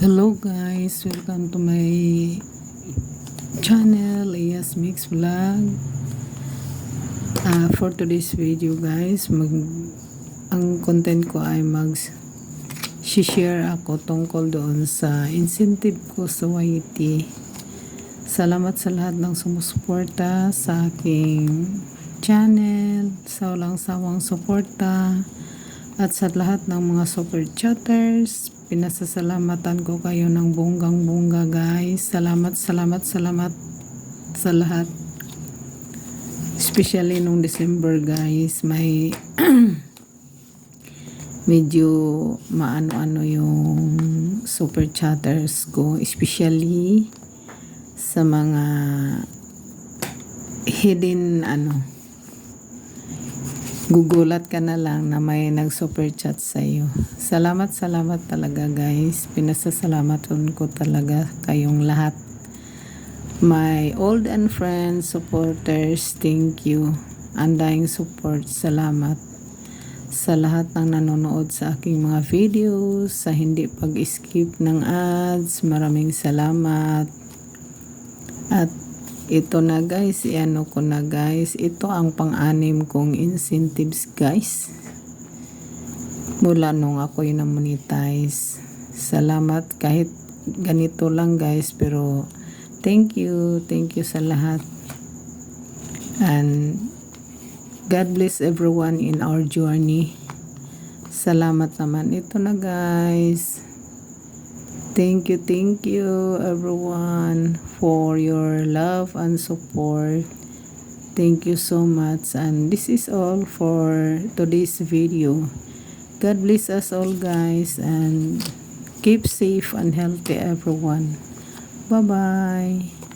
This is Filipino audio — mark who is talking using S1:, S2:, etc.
S1: Hello guys, welcome to my channel, Iyas Mix Vlog. For today's video guys, ang content ko ay share ako tungkol doon sa incentive ko sa YT. Salamat sa lahat ng sumusuporta sa aking channel, sa walang sawang suporta, at sa lahat ng mga super chatters. Pinasasalamatan ko kayo ng bonggang-bongga guys. Salamat sa lahat. Especially nung December guys, may medyo maano-ano yung super chatters ko. Especially sa mga hidden gugulat ka na lang na may nag-super chat sa iyo. Salamat talaga guys. Pinasasalamatan ko talaga kayong lahat. My old and friends, supporters, thank you. Andayang support, salamat. Sa lahat ng nanonood sa aking mga videos, sa hindi pag-skip ng ads, maraming salamat. At ito na guys, iano ko na guys, ito ang pang-anim kong incentives guys. Mula nung ako'y na-monetize. Salamat kahit ganito lang guys, pero thank you sa lahat. And God bless everyone in our journey. Salamat naman. Ito na guys. Thank you everyone for your love and support. Thank you so much, and this is all for today's video. God bless us all guys, and keep safe and healthy everyone. Bye bye.